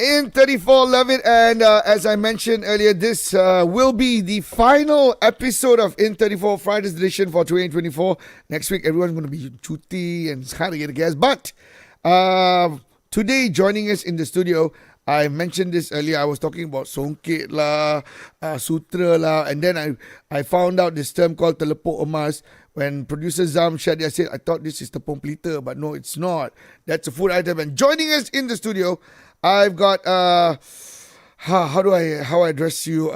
In 34, love it. And as I mentioned earlier, this will be the final episode of In 34 Friday's edition for 2024. Next week, everyone's going to be chuti and it's hard to get a guest. But today, joining us in the studio, I mentioned this earlier. I was talking about songket lah, sutra lah, and then I found out this term called Telepuk Emas. When producer Zam Shadia said, I thought this is tepung pelita, but no, it's not. That's a food item. And joining us in the studio, I've got, how I address you?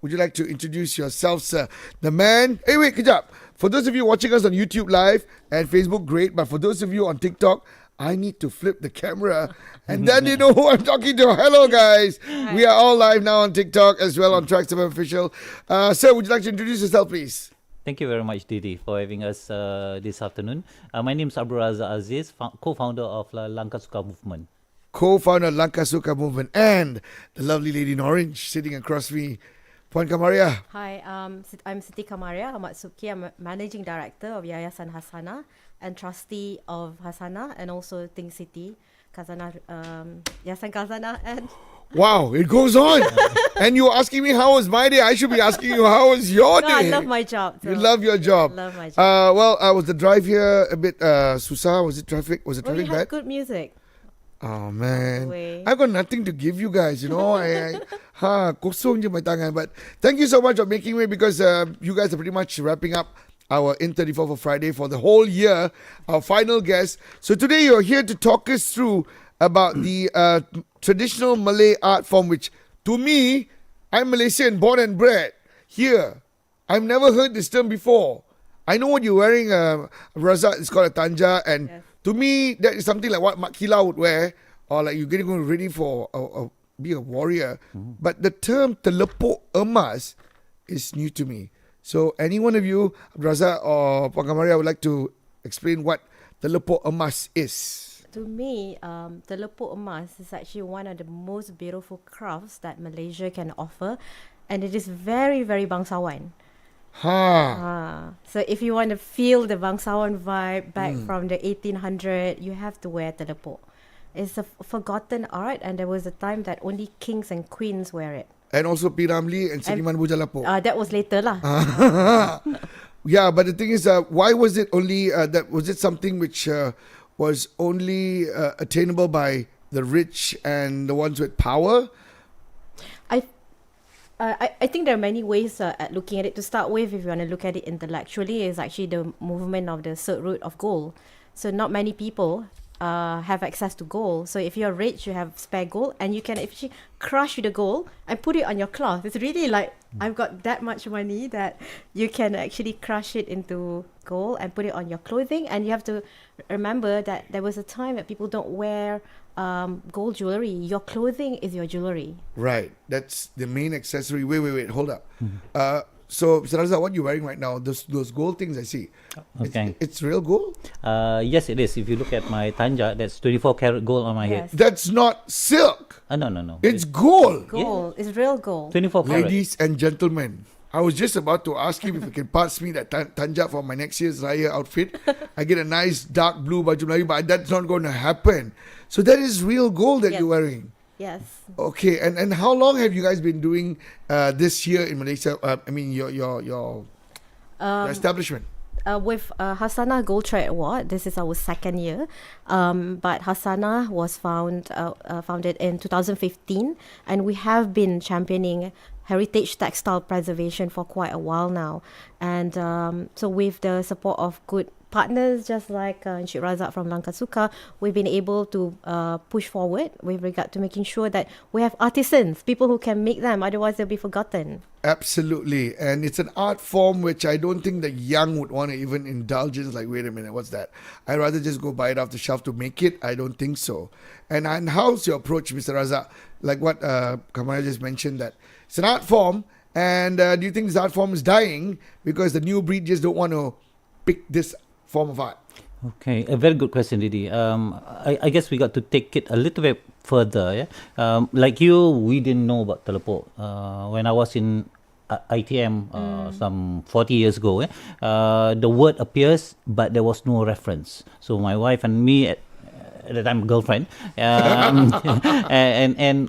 Would you like to introduce yourself, sir? The man, hey, wait, kejap. For those of you watching us on YouTube Live and Facebook, great. But for those of you on TikTok, I need to flip the camera and then you know who I'm talking to. Hello, guys. Hi. We are all live now on TikTok as well on TRAXXfm Official. Sir, would you like to introduce yourself, please? Thank you very much, Didi, for having us this afternoon. My name is Abdul Aziz, co-founder of Langkasuka movement. Co-founder of Langkasuka movement, and the lovely lady in orange sitting across me, Puan Kamariah. Hi, I'm Siti Kamariah, Ahmad Subki. I'm a managing director of Yayasan Hasanah and trustee of Hasanah and also Think Siti, Yayasan Hasanah and... Wow, it goes on. And you're asking me how was my day. I should be asking you how was your day. I love my job. You love your job. I love my job. Well, was the drive here a bit susah? Was it traffic? Was it traffic we had bad? good music. Oh man, I've got nothing to give you guys. You know, kosong je my tangan. But thank you so much for making way because you guys are pretty much wrapping up our In 34 for Friday for the whole year. Our final guest. So today you're here to talk us through about the traditional Malay art form, which to me, I'm Malaysian, born and bred here. I've never heard this term before. I know what you're wearing, Razak, it's called a tanja, and yes. To me, that is something like what Mak Kila would wear, or like you're getting ready for be a warrior. Mm-hmm. But the term Telepuk Emas is new to me. So any one of you, Razak or Puan Kamariah, would like to explain what Telepuk Emas is? To me, Telepuk Emas is actually one of the most beautiful crafts that Malaysia can offer, and it is very, very bangsawan. So if you want to feel the bangsawan vibe back from the 1800s, you have to wear telepuk. It's a forgotten art, and there was a time that only kings and queens wear it. And also P. Ramlee and Seniman Bujalapo. That was later lah. Yeah, but the thing is, why was it only that? Was it something which was only attainable by the rich and the ones with power? I think there are many ways at looking at it. To start with, if you want to look at it intellectually, is actually the movement of the Silk Route of gold. So not many people have access to gold. So if you're rich, you have spare gold, and you can actually crush the gold and put it on your cloth. It's really like, I've got that much money that you can actually crush it into gold and put it on your clothing. And you have to remember that there was a time that people don't wear gold jewelry. Your clothing is your jewelry. Right. That's the main accessory. Wait. Hold up. So, Mr. Razak, what you're wearing right now, those gold things I see. Okay. It's real gold? Yes, it is. If you look at my tanja, that's 24 karat gold on my head. That's not silk. No. It's gold. Gold. Yeah. It's real gold. 24 karat. Ladies and gentlemen, I was just about to ask him if he can pass me that tanja for my next year's Raya outfit. I get a nice dark blue baju Melayu, but that's not going to happen. So that is real gold that you're wearing. Yes. Okay, and how long have you guys been doing this here in Malaysia? I mean, your establishment. With Hasanah Gold Trade Award, this is our second year. But Hasanah was founded in 2015, and we have been championing heritage textile preservation for quite a while now. And so with the support of good partners just like Encik Razak from Langkasuka, we've been able to push forward with regard to making sure that we have artisans, people who can make them, otherwise they'll be forgotten. Absolutely. And it's an art form which I don't think the young would want to even indulge in. It's like, wait a minute, what's that? I'd rather just go buy it off the shelf to make it. I don't think so. And how's your approach, Mr. Razak? Like what Kamariah just mentioned, that it's an art form, and do you think this art form is dying because the new breed just don't want to pick this form of art? Okay, a very good question, Didi. I guess we got to take it a little bit further. Yeah, like you, we didn't know about telepuk. When I was in ITM some 40 years ago, the word appears, but there was no reference. So my wife and me at the time girlfriend, and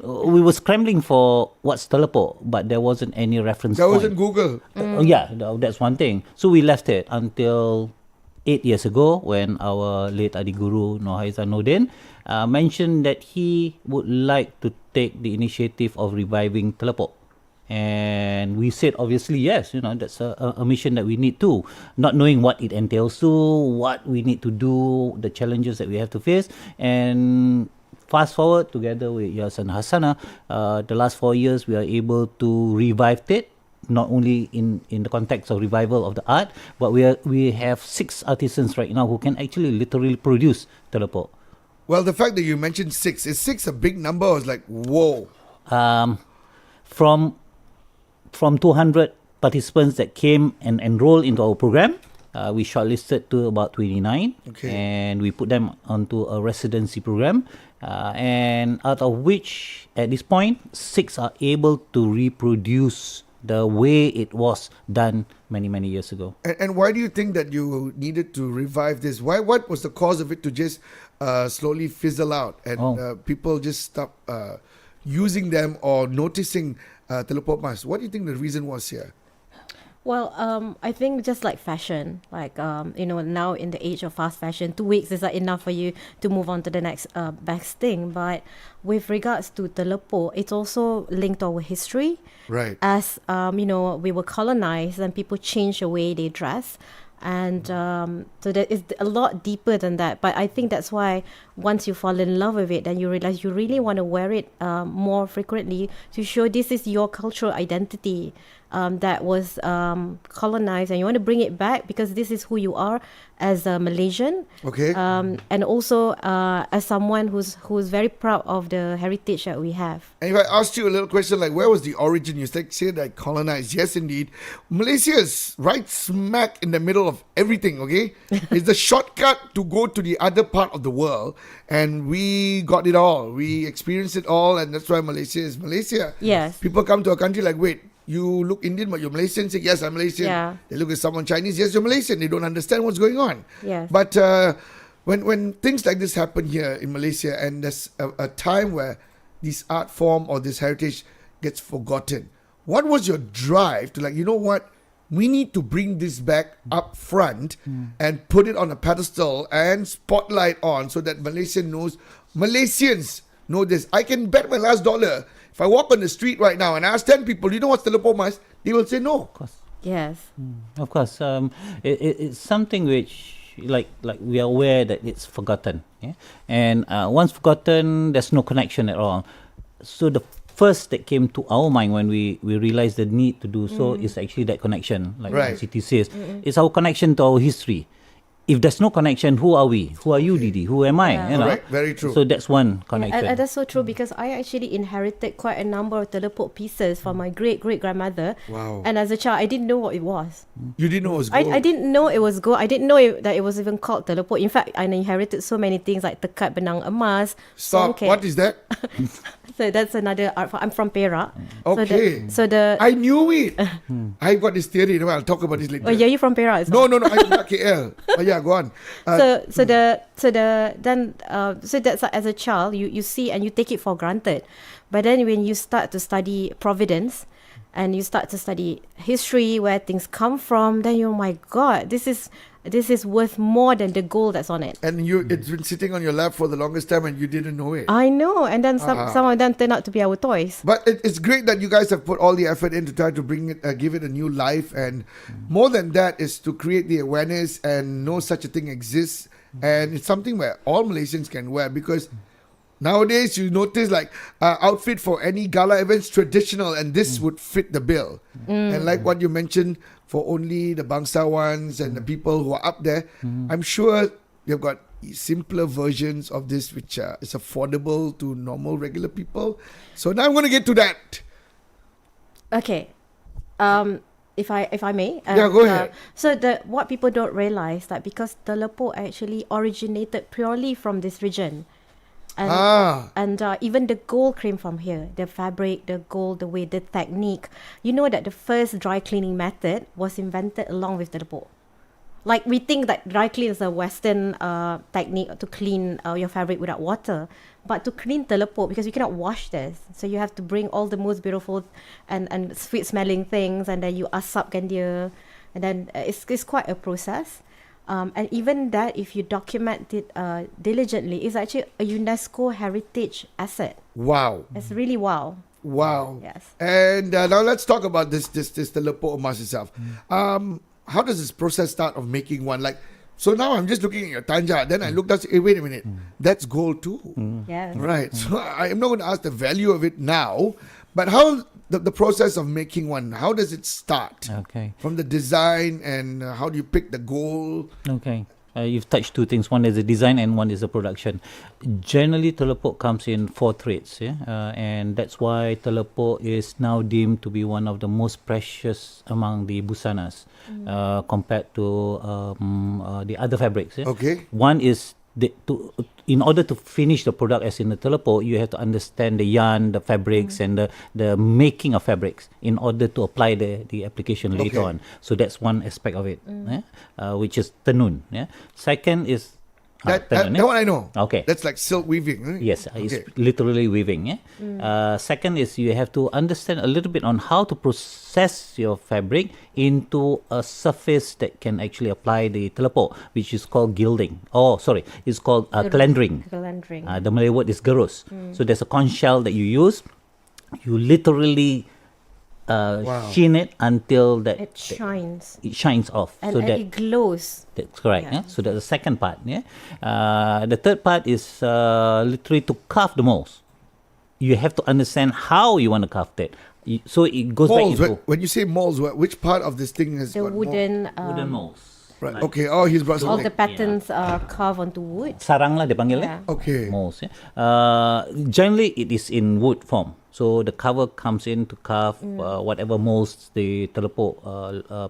we were scrambling for what's teleport, but there wasn't any reference. There point. wasn't Google. That's one thing. So we left it until 8 years ago when our late Adi Guru Nohaizan Nordin mentioned that he would like to take the initiative of reviving teleport. And we said, obviously, yes, that's a mission that we need to, not knowing what it entails to, what we need to do, the challenges that we have to face. And fast forward, together with Yayasan Hasanah, the last 4 years, we are able to revive it, not only in the context of revival of the art, but we have 6 artisans right now who can actually literally produce teleport. Well, the fact that you mentioned 6, is 6 a big number? I was like, whoa. From 200 participants that came and enrolled into our program, we shortlisted to about 29, and we put them onto a residency program, and out of which, at this point, 6 are able to reproduce the way it was done many years ago. And why do you think that you needed to revive this? What was the cause of it to just slowly fizzle out and people just stop using them or noticing Telepuk Emas? What do you think the reason was here? Well, I think just like fashion, now in the age of fast fashion, 2 weeks is enough for you to move on to the next best thing. But with regards to teleport, it's also linked to our history. Right. As, we were colonized and people changed the way they dress. And so that is a lot deeper than that. But I think that's why once you fall in love with it, then you realize you really want to wear it more frequently to show this is your cultural identity that was colonized, and you want to bring it back because this is who you are as a Malaysian. Okay. And also as someone who's very proud of the heritage that we have. And if I asked you a little question like, where was the origin? You say that colonized. Yes, indeed. Malaysia is right smack in the middle of everything, okay? It's the shortcut to go to the other part of the world. And we got it all. We experienced it all. And that's why Malaysia is Malaysia. Yes. People come to a country like, wait, you look Indian, but you're Malaysian. Say, yes, I'm Malaysian. Yeah. They look at someone Chinese. Yes, you're Malaysian. They don't understand what's going on. Yes. But when things like this happen here in Malaysia, and there's a time where this art form or this heritage gets forgotten, what was your drive to you know what? We need to bring this back up front and put it on a pedestal and spotlight on so that Malaysians know this. I can bet my last dollar. If I walk on the street right now and ask 10 people, you know what's Telepuk Emas? They will say no. Of course. Yes. Of course. It's something which, like we are aware that it's forgotten. Yeah? And once forgotten, there's no connection at all. So the first that came to our mind when we realized the need to do so is actually that connection. Like Siti says, it's our connection to our history. If there's no connection, who are we? Who are you, Didi? Who am I? Yeah. You know? Correct. Very true. So that's one connection. And that's so true because I actually inherited quite a number of teleport pieces from my great-great-grandmother. Wow. And as a child, I didn't know what it was. You didn't know it was gold? I didn't know it was gold. I didn't know that it was even called teleport. In fact, I inherited so many things like tekat benang emas. Stop. songket. What is that? So that's another art form. I'm from Perak. Okay. I knew it. I've got this theory. I'll talk about this later. Oh, yeah, you from Perak? No. I'm from KL. Oh, yeah, go on. So that's as a child you see and you take it for granted, but then when you start to study providence and you start to study history, where things come from, then oh my God, this is worth more than the gold that's on it. And it's been sitting on your lap for the longest time and you didn't know it. I know, and then some of them turn out to be our toys. But it's great that you guys have put all the effort in to try to bring it, give it a new life, and more than that is to create the awareness and know such a thing exists, and it's something where all Malaysians can wear, because nowadays you notice outfit for any gala events traditional, and this would fit the bill. And like what you mentioned, for only the bangsawan and the people who are up there, I'm sure they've got simpler versions of this which is affordable to normal regular people. So now I'm going to get to that. Okay. If I may. Yeah, go ahead. So what people don't realize that because teleport actually originated purely from this region. And even the gold came from here. The fabric, the gold, the way, the technique. You know that the first dry cleaning method was invented along with teleport. Like we think that dry clean is a Western technique to clean your fabric without water. But to clean telepuk, because you cannot wash this, so you have to bring all the most beautiful and sweet smelling things, and then you asapkan dia, and then it's quite a process. And even that, if you document it diligently, it's actually a UNESCO heritage asset. Wow. It's really wow. Wow. Yes. And now let's talk about this Telepuk Emas itself. How does this process start of making one? Like, so now I'm just looking at your tanja. Then I looked at, hey, wait a minute, that's gold too. Yes. Right. So I'm not going to ask the value of it now, but how the process of making one, how does it start? Okay. From the design and how do you pick the gold? Okay. You've touched two things. One is the design and one is the production. Generally, telepuk comes in 4 threads, and that's why telepuk is now deemed to be one of the most precious among the busanas compared to the other fabrics. Okay. One is in order to finish the product as in the telepuk, you have to understand the yarn, the fabrics, and the making of fabrics in order to apply the application later on. So that's one aspect of it, which is tenun. Second is That tenun, one I know. Okay. That's like silk weaving, right? Yes, it's literally weaving. Second is you have to understand a little bit on how to process your fabric into a surface that can actually apply the telepuk, which is called gilding. It's called calendering. Calendering. The Malay word is gerus. So there's a conch shell that you use. You literally sheen it until that It shines. it shines off. And, so and that it glows. that's correct. Yeah. So that's the second part. The third part is literally to carve the molds. You have to understand how you want to carve that. So it goes Molds. back into When you say molds, which part of this thing is The got wooden, wooden molds. Right. Like Okay. Oh, he's brought all something. the patterns are carved onto wood. sarang lah dia panggil Yeah. Okay. molds. Generally, it is in wood form. So the cover comes in to carve whatever molds the telepuk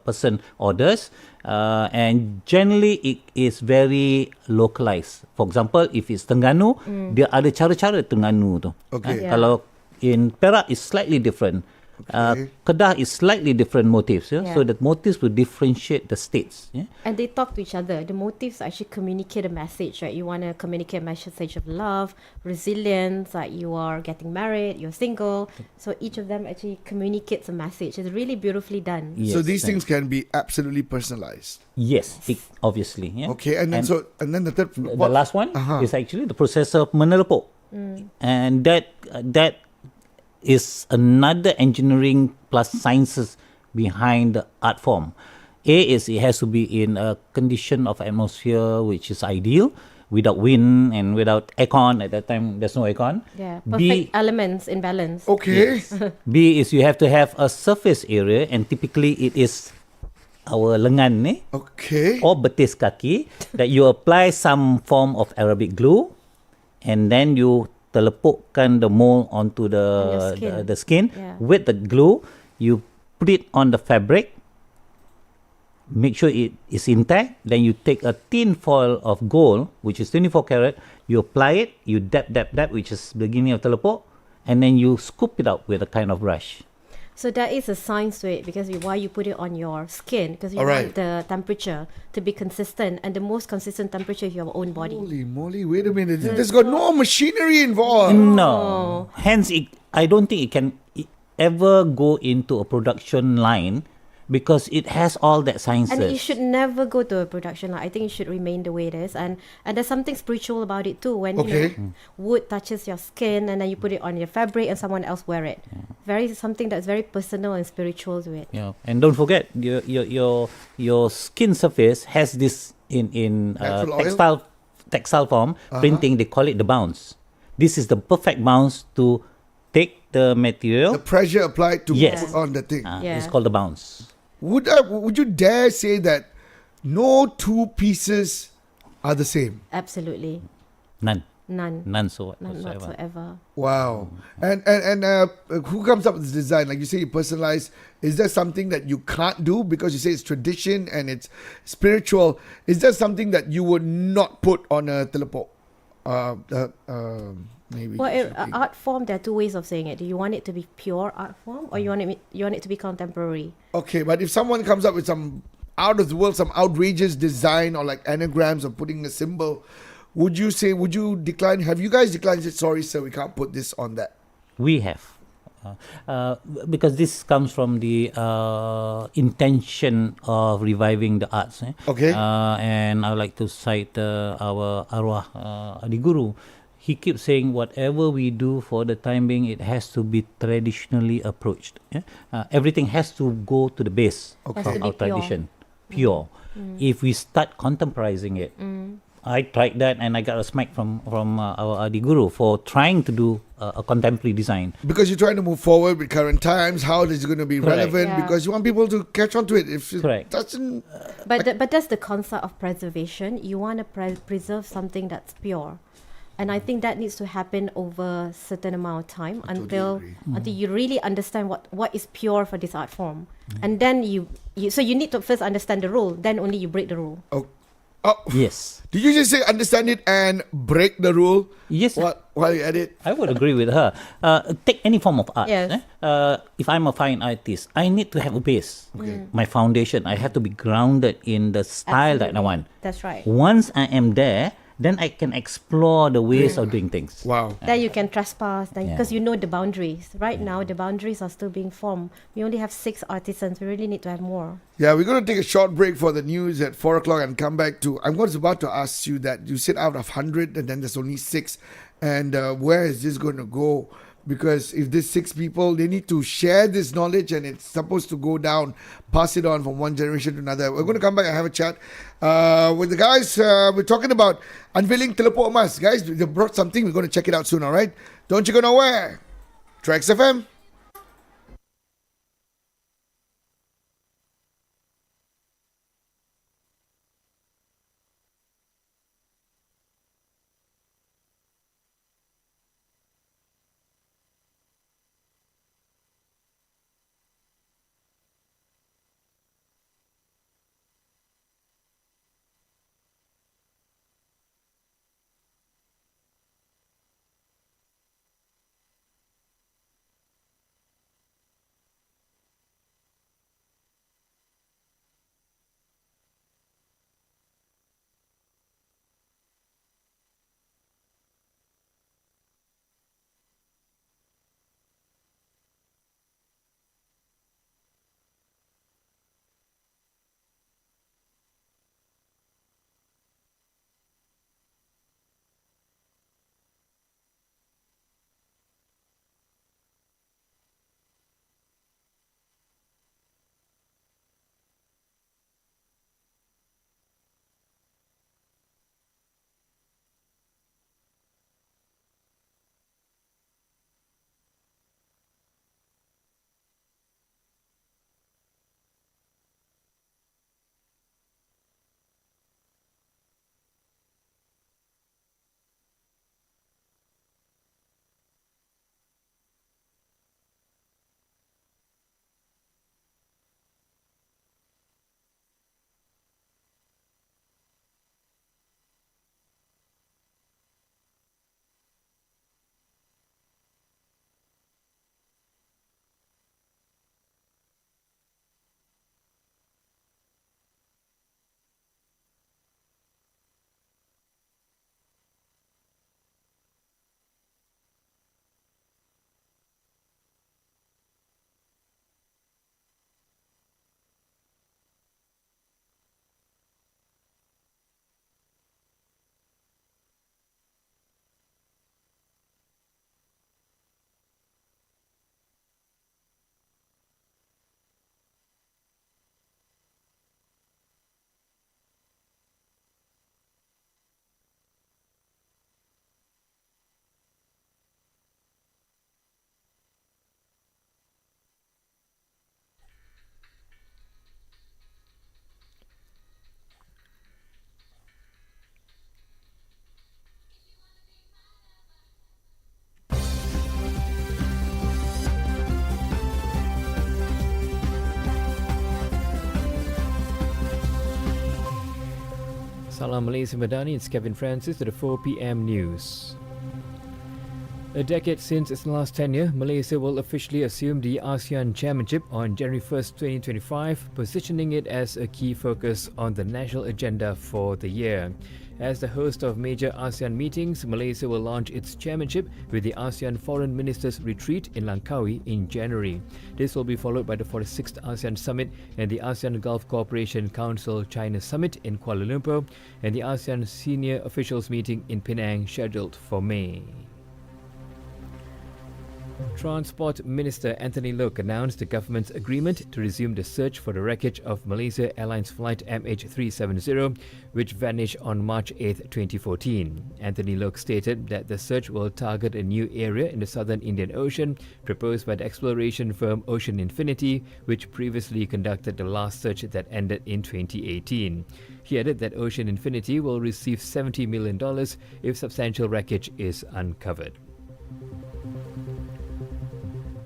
person orders, and generally it is very localized. For example, if it's Terengganu, dia ada cara-cara Terengganu tu. Okay. Yeah. Kalau in Perak, it's slightly different. Okay. Kedah is slightly different motifs. Yeah. So the motifs will differentiate the states. And they talk to each other. The motifs actually communicate a message, right? You want to communicate a message of love, resilience, like you are getting married, you're single. So each of them actually communicates a message. It's really beautifully done. So Yes, these things can be absolutely personalized. Yes, obviously. Yeah. Okay, and then the third. The last one is actually the process of menelepuk, and that is another engineering plus sciences behind the art form. A is it has to be in a condition of atmosphere which is ideal, without wind and without aircon. At that time, there's no aircon. Yeah, perfect elements in balance. Okay. B is you have to have a surface area, and typically it is our lengan ni, Okay. or betis kaki, that you apply some form of Arabic glue, and then you telepukkan the mold onto On your skin. the skin. Yeah. With the glue. You put it on the fabric, make sure it is intact. Then you take a thin foil of gold, which is 24 karat. You apply it, you dab, which is beginning of telepuk, and then you scoop it out with a kind of brush. So that is a science to it, because why you put it on your skin, because you Alright. want the temperature to be consistent, and the most consistent temperature is your own body. Holy moly! Wait a minute. There's got no machinery involved. No. Hence, I don't think it can ever go into a production line because it has all that sciences. And it should never go to a production line. I think it should remain the way it is. And there's something spiritual about it too. When Okay. wood touches your skin and then you put it on your fabric and someone else wear it. Very something that's very personal and spiritual to it. Yeah, and don't forget your skin surface has this in Natural oil? textile form printing. They call it the bounce. This is the perfect bounce to take the material. The pressure applied to Yes. put on the thing. It's Yeah. called the bounce. Would you dare say that no two pieces are the same? Absolutely. None None. whatsoever. None whatsoever. Wow. And who comes up with this design? Like you say, you personalize. Is there something that you can't do because you say it's tradition and it's spiritual? Is there something that you would not put on a telepuk? Maybe. Well, thinking. art form, there are two ways of saying it. Do you want it to be pure art form, or you want it to be contemporary? Okay, but if someone comes up with some out of the world, some outrageous design or like anagrams or putting a symbol, would you decline? Have you guys declined? Said, sorry, sir, we can't put this on that. We have. Because this comes from the intention of reviving the arts. Okay. And I would like to cite our arwah Adi Guru. He keeps saying whatever we do for the time being, it has to be traditionally approached. Everything has to go to the base of our tradition, pure. If we start contemporizing it, I tried that and I got a smack from our Adi Guru for trying to do a contemporary design. Because you're trying to move forward with current times, how is it going to be Correct. relevant? Yeah. Because you want people to catch on to it. If it Correct. doesn't... But that's the concept of preservation. You want to preserve something that's pure. And I think that needs to happen over a certain amount of time until you really understand what is pure for this art form. And then you need to first understand the rule, then only you break the rule. Oh, Yes. did you just say understand it and break the rule? Yes. While you're at it? I would agree with her. Take any form of art. Yes. If I'm a fine artist, I need to have a base. My foundation. I have to be grounded in the style that I want. That's right. Once I am there, then I can explore the ways of doing things. Wow. Then you can trespass, Yeah. because you know the boundaries. Right now, the boundaries are still being formed. We only have 6 artisans. We really need to have more. Yeah, we're going to take a short break for the news at 4 o'clock and come back to... I was about to ask you that. You said out of 100 and then there's only 6. And where is this going to go? Because if there's 6 people, they need to share this knowledge and it's supposed to go down, pass it on from one generation to another. We're going to come back and have a chat with the guys. We're talking about Unveiling Telepuk Emas. Guys, they brought something. We're going to check it out soon, all right? Don't you go nowhere. TRAXXfm. Salam Malaysia Madani, it's Kevin Francis to the 4 p.m. news. A decade since its last tenure, Malaysia will officially assume the ASEAN Chairmanship on January 1st, 2025, positioning it as a key focus on the national agenda for the year. As the host of major ASEAN meetings, Malaysia will launch its chairmanship with the ASEAN Foreign Ministers Retreat in Langkawi in January. This will be followed by the 46th ASEAN Summit and the ASEAN Gulf Cooperation Council China Summit in Kuala Lumpur and the ASEAN Senior Officials Meeting in Penang scheduled for May. Transport Minister Anthony Loke announced the government's agreement to resume the search for the wreckage of Malaysia Airlines flight MH370, which vanished on March 8, 2014. Anthony Loke stated that the search will target a new area in the southern Indian Ocean proposed by the exploration firm Ocean Infinity, which previously conducted the last search that ended in 2018. He added that Ocean Infinity will receive $70 million if substantial wreckage is uncovered.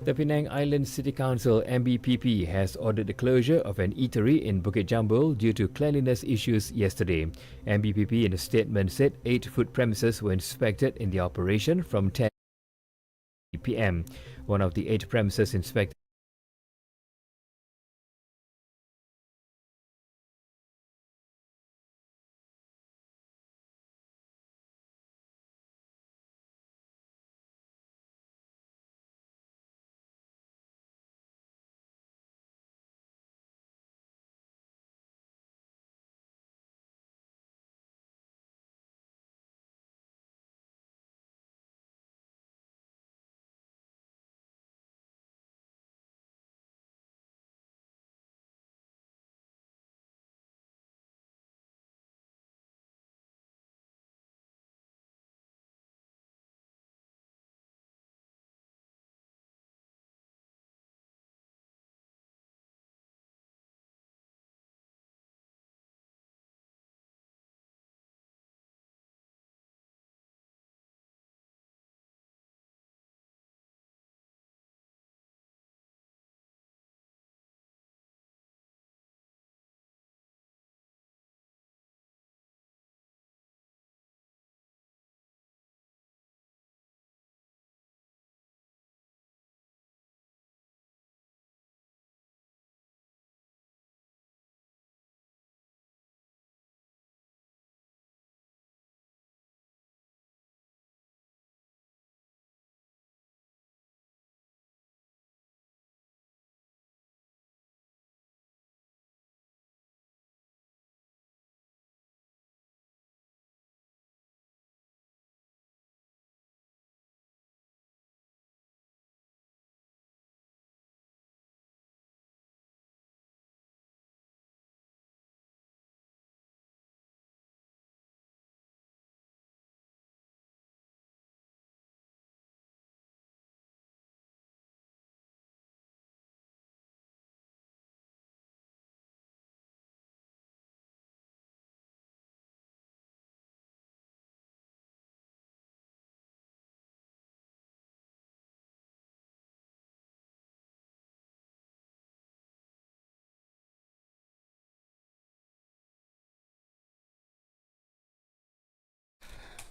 The Penang Island City Council MBPP has ordered the closure of an eatery in Bukit Jambul due to cleanliness issues yesterday. MBPP in a statement said 8 food premises were inspected in the operation from 10 p.m. One of the 8 premises inspected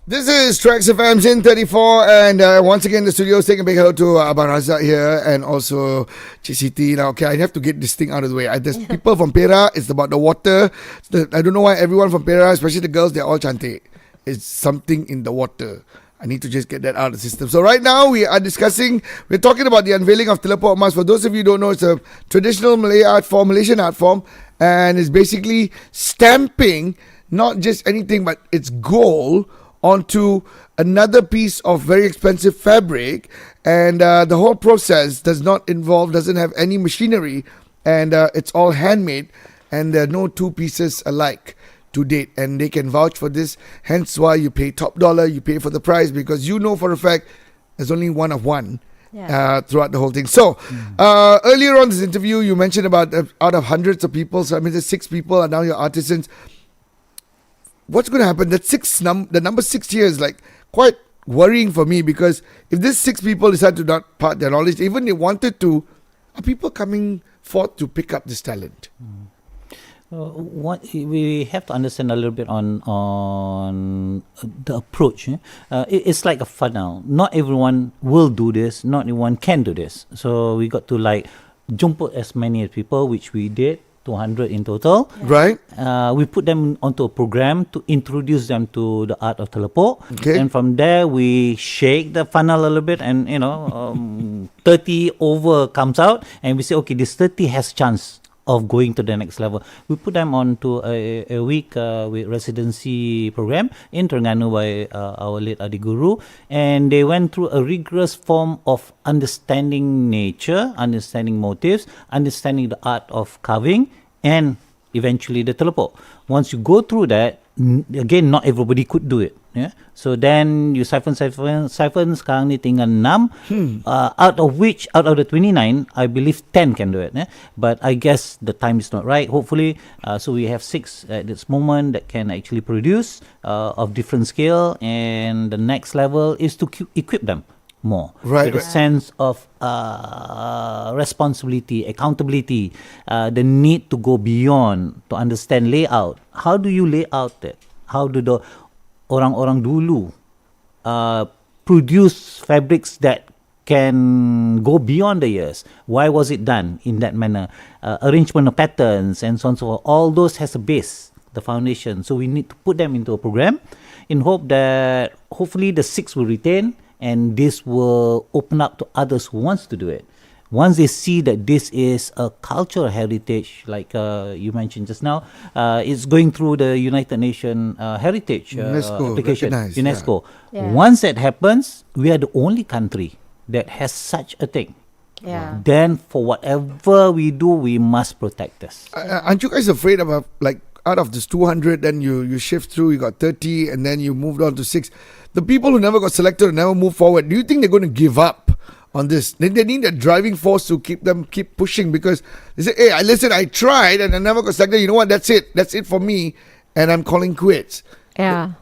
This is TRAXXfm's in 34, and once again, the studios taking a big hello to Razak here and also Siti. Now, okay, I have to get this thing out of the way. There's people from Perak, it's about the water. I don't know why everyone from Perak, especially the girls, they're all chantik. It's something in the water. I need to just get that out of the system. So right now, we're talking about the unveiling of Telepuk Emas. For those of you who don't know, it's a traditional Malay art form, Malaysian art form, and it's basically stamping not just anything, but it's gold onto another piece of very expensive fabric, and the whole process doesn't have any machinery, and it's all handmade, and there are no two pieces alike to date, and they can vouch for this, hence why you pay top dollar, you pay for the price, because you know for a fact there's only one of one. Yeah. Throughout the whole thing. So, earlier on this interview, you mentioned about out of hundreds of people, so I mean, there's 6 people are now your artisans. What's going to happen? The number 6 here is like quite worrying for me, because if these 6 people decide to not part their knowledge, even they wanted to, are people coming forth to pick up this talent? What we have to understand a little bit on the approach. It's like a funnel. Not everyone will do this. Not everyone can do this. So we got to like jump as many people, which we did. 200 in total. Right. We put them onto a program to introduce them to the art of telepuk. Okay. And from there, we shake the funnel a little bit, and 30 over comes out, and we say, okay, this 30 has chance of going to the next level. We put them onto a week with residency program in Terengganu by our late Adi Guru, and they went through a rigorous form of understanding nature, understanding motifs, understanding the art of carving, and eventually the telepuk. Once you go through that, again, not everybody could do it. Yeah. So then you siphon. Sekarang ni tinggal 6. Out of the 29, I believe 10 can do it. Yeah? But I guess the time is not right. Hopefully, so we have 6 at this moment that can actually produce of different scale. And the next level is to equip them more. Right. With a sense of responsibility, accountability, the need to go beyond, to understand layout. How do you lay out it? How do the orang-orang dulu produce fabrics that can go beyond the years? Why was it done in that manner? Arrangement of patterns and so on and so forth. All those has a base, the foundation. So we need to put them into a program in hope that hopefully the 6 will retain, and this will open up to others who wants to do it. Once they see that this is a cultural heritage, like you mentioned just now, it's going through the United Nations Heritage application, UNESCO. Yeah. Once that happens, we are the only country that has such a thing. Yeah. Then for whatever we do, we must protect this. Aren't you guys afraid about, like, out of this 200, then you shift through, you got 30, and then you moved on to 6. The people who never got selected or never moved forward, do you think they're going to give up on this? They need a driving force to keep pushing, because they say, hey, I tried and I never got selected. You know what? That's it for me, and I'm calling quits. Yeah.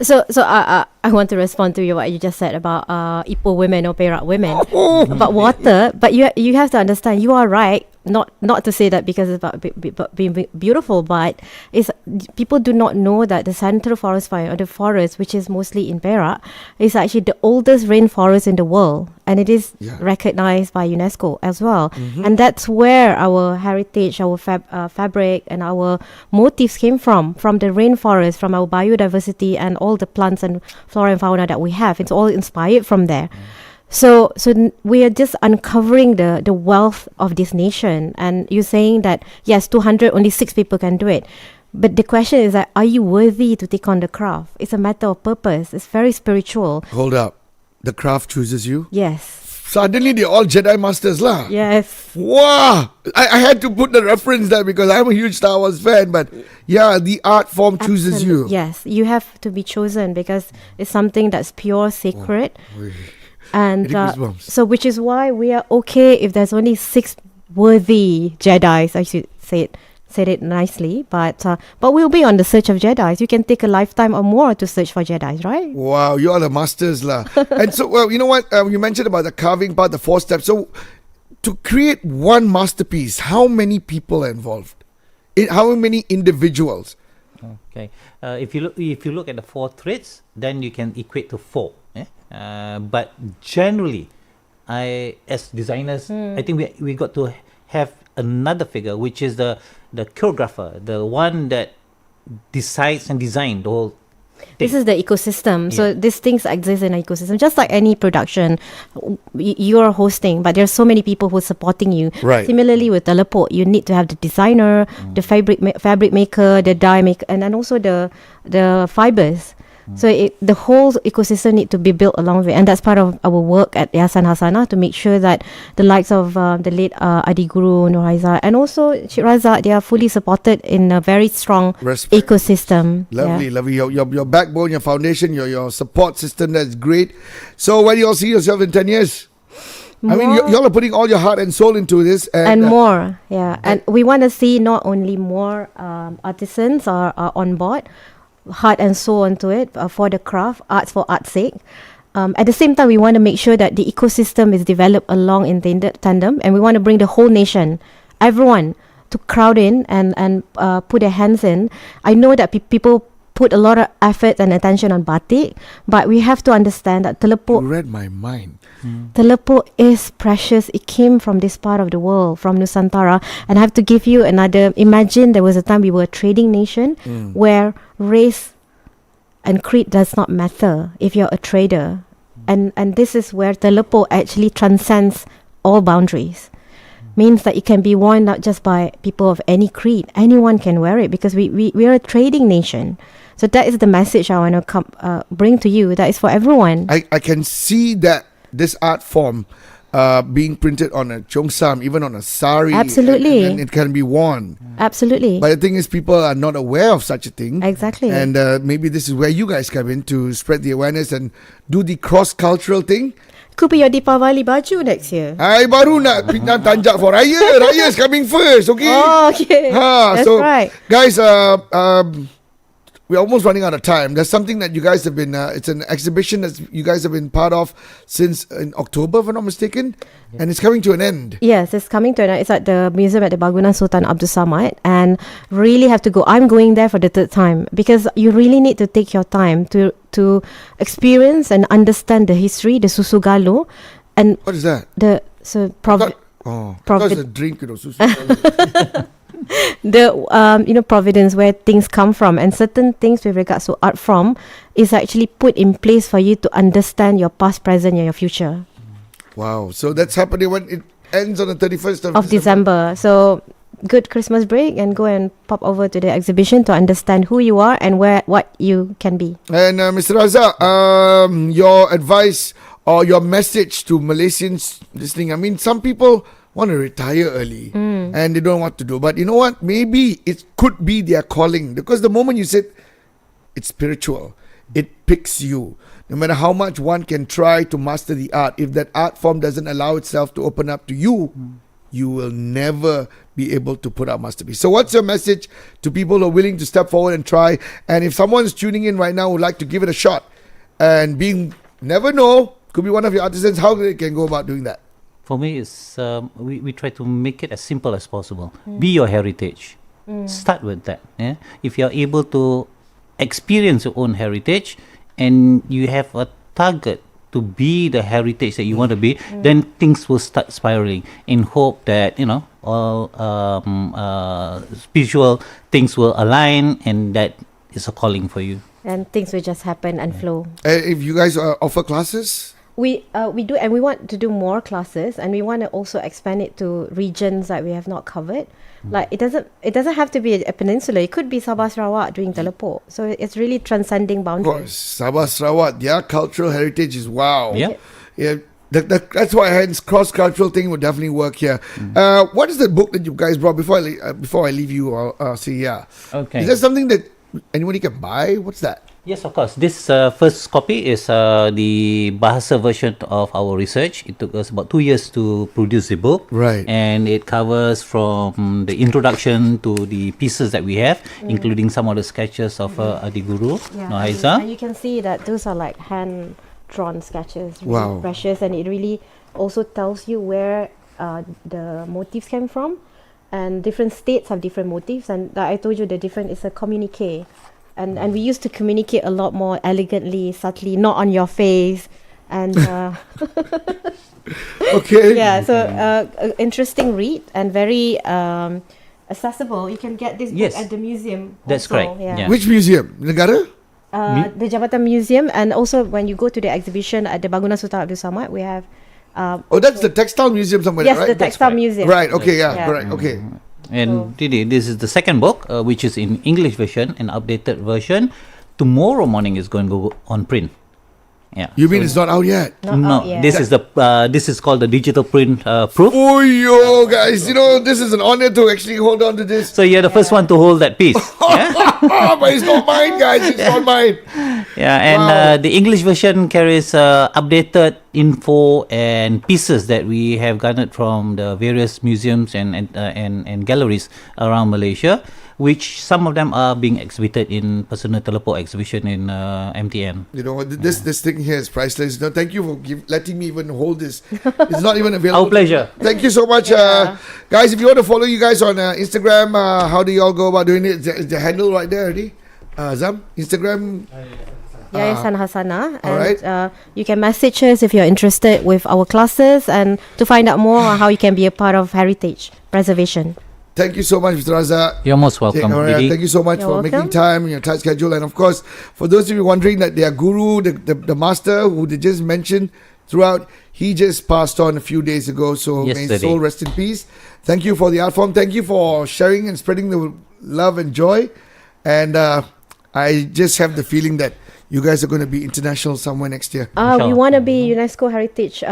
So I want to respond to what you just said about Ipoh women or Perak women about water. But you have to understand, you are right. Not to say that because it's about being beautiful, but it's people do not know that the Central Forest Fire, or the forest, which is mostly in Perak, is actually the oldest rainforest in the world, and it is recognized by UNESCO as well. And that's where our heritage, our fabric, and our motifs came from the rainforest, from our biodiversity and all the plants and flora and fauna that we have. It's all inspired from there. So we are just uncovering the wealth of this nation. And you're saying that, yes, 200, only 6 people can do it. But the question is that, are you worthy to take on the craft? It's a matter of purpose. It's very spiritual. Hold up. The craft chooses you? Yes. Suddenly they're all Jedi Masters lah. Yes. Wow. I had to put the reference there because I'm a huge Star Wars fan. But yeah, the art form chooses you. Yes. You have to be chosen because it's something that's pure, sacred. And so, which is why we are okay if there's only 6 worthy Jedis. I should said it nicely, but we'll be on the search of Jedis. You can take a lifetime or more to search for Jedis, right? Wow, you are the masters lah. And so, well, you know what? You mentioned about the carving part, the 4 steps. So, to create one masterpiece, how many people are involved? How many individuals? Okay, if you look at the 4 threads, then you can equate to 4. But generally, as designers, I think we got to have another figure, which is the choreographer, the one that decides and designs the whole thing. This is the ecosystem. So these things exist in an ecosystem, just like any production. You are hosting, but there's so many people who are supporting you. Right. Similarly with telepuk, you need to have the designer, the fabric maker, the dye maker, and then also the fibers. So the whole ecosystem need to be built along with it. And that's part of our work at Yayasan Hasanah, to make sure that the likes of the late Adi Guru, Razak, and also Razak, they are fully supported in a very strong ecosystem. Lovely, lovely. Your backbone, your foundation, your support system, that's great. So where do you all see yourself in 10 years? More, I mean, you all are putting all your heart and soul into this. And more, And we want to see not only more artisans are on board, heart and soul into it for the craft, arts for art's sake. At the same time, we want to make sure that the ecosystem is developed along in tandem, and we want to bring the whole nation, everyone, to crowd in and put their hands in. I know that people put a lot of effort and attention on batik, but we have to understand that You telepuk read my mind. Telepuk is precious. It came from this part of the world, from Nusantara. And I have to give you another. Imagine there was a time we were a trading nation where race and creed does not matter if you're a trader. And this is where Telepuk actually transcends all boundaries. Means that it can be worn not just by people of any creed. Anyone can wear it because we are a trading nation. So that is the message I want to bring to you. That is for everyone. I can see that this art form being printed on a cheongsam, even on a sari. Absolutely. And it can be worn. Absolutely. But the thing is, people are not aware of such a thing. Exactly. And maybe this is where you guys come in to spread the awareness and do the cross-cultural thing. Could be your Deepavali baju next year. I baru nak tanjak for Raya. Raya is coming first, okay? Oh, okay. That's so right. Guys, we're almost running out of time. There's something that you guys have been, it's an exhibition that you guys have been part of since in October, if I'm not mistaken, and it's coming to an end. Yes, it's coming to an end. It's at the museum at the Bangunan Sultan Abdul Samad, and really have to go. I'm going there for the third time because you really need to take your time to experience and understand the history, the Susu Galo, and What is that? That's a drink, susu. the providence where things come from, and certain things with regards to art form is actually put in place for you to understand your past, present, and your future. Wow. So that's happening when it ends on the 31st of December. So good Christmas break and go and pop over to the exhibition to understand who you are and what you can be. And Mr. Razak, your advice or your message to Malaysians listening. I mean, some people want to retire early and they don't know what to do. But you know what? Maybe it could be their calling, because the moment you said it's spiritual, it picks you. No matter how much one can try to master the art, if that art form doesn't allow itself to open up to you, you will never be able to put out masterpiece. So what's your message to people who are willing to step forward and try? And if someone's tuning in right now who would like to give it a shot and never know, could be one of your artisans, how they can go about doing that? For me, it's we try to make it as simple as possible. Be your heritage. Start with that. Yeah? If you're able to experience your own heritage and you have a target to be the heritage that you want to be, then things will start spiraling in hope that, all spiritual things will align, and that is a calling for you. And things will just happen and flow. If you guys offer classes? We do, and we want to do more classes, and we want to also expand it to regions that we have not covered. Like it doesn't have to be a peninsula. It could be Sabah Sarawak doing telepuk. So it's really transcending Of boundaries. course, Sabah Sarawak, their cultural heritage is wow. Yeah. Yeah. That's why hence cross-cultural thing would definitely work here. What is the book that you guys brought before I leave you? Okay. Is there something that anybody can buy? What's that? Yes, of course. This first copy is the Bahasa version of our research. It took us about 2 years to produce the book. Right. And it covers from the introduction to the pieces that we have, including some of the sketches of Adi Guru, Nohaiza. And you can see that those are like hand-drawn sketches. Really Wow. precious, and it really also tells you where the motifs came from, and different states have different motifs. And like I told you, it's a communique. And we used to communicate a lot more elegantly, subtly, not on your face. And Okay. yeah, so interesting read and very accessible. You can get this Yes. book at the museum. That's also, correct. Yeah. Which museum? Negara? The Jabatan Museum, and also when you go to the exhibition at the Bangunan Sultan Abdul Samad, we have. Oh, that's the textile museum somewhere, Yes, right? the textile museum. Right. Okay. Yeah. Yeah. Correct. Okay. And Didi, this is the second book, which is in English version, an updated version. Tomorrow morning is going to go on print. Yeah. You mean it's not out yet? Not No, out yet. this is called the digital print proof. Oh, yo, guys! This is an honor to actually hold on to this. So you're the first one to hold that piece. Yeah? But it's not mine, guys. It's not mine. Yeah, and Wow. the English version carries updated info and pieces that we have garnered from the various museums and galleries around Malaysia, which some of them are being exhibited in Personal Teleport exhibition in MTN. You know, this thing here is priceless. No, thank you for letting me even hold this. It's not even available. Our pleasure. Thank you so much, guys. If you want to follow you guys on Instagram, how do you all go about doing it? Is the handle right there already? Zam, Instagram. Yayasan Hasanah, and alright. you can message us if you're interested with our classes and to find out more on how you can be a part of heritage preservation. Thank you so much, Mr. Razak. You're most welcome, Alright, Didi. thank you so much You're for making welcome. time in your tight schedule. And of course, for those of you wondering that their guru, the master who they just mentioned throughout, he just passed on a few days ago. So may his Yesterday. soul rest in peace. Thank you for the art form. Thank you for sharing and spreading the love and joy. And I just have the feeling that you guys are going to be international somewhere next year. We Inshallah. want to be UNESCO Heritage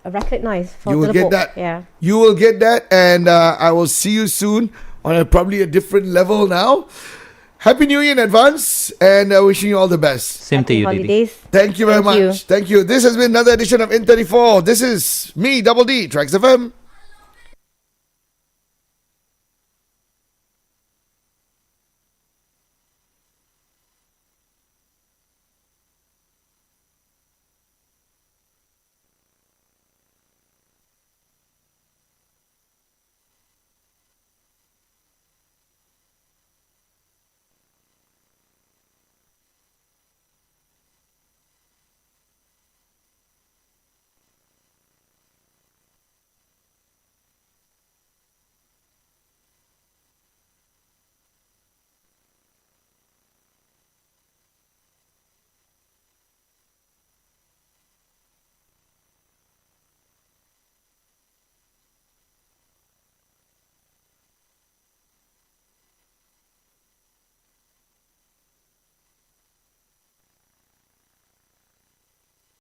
recognized for You will get Teleport. that. Yeah. You will get that, and I will see you soon on probably a different level now. Happy New Year in advance, and wishing you all the best. Same to Happy you, Didi. holidays. Thank you very Thank you. much. Thank you. This has been another edition of In34. This is me, Double D, TRAXXfm.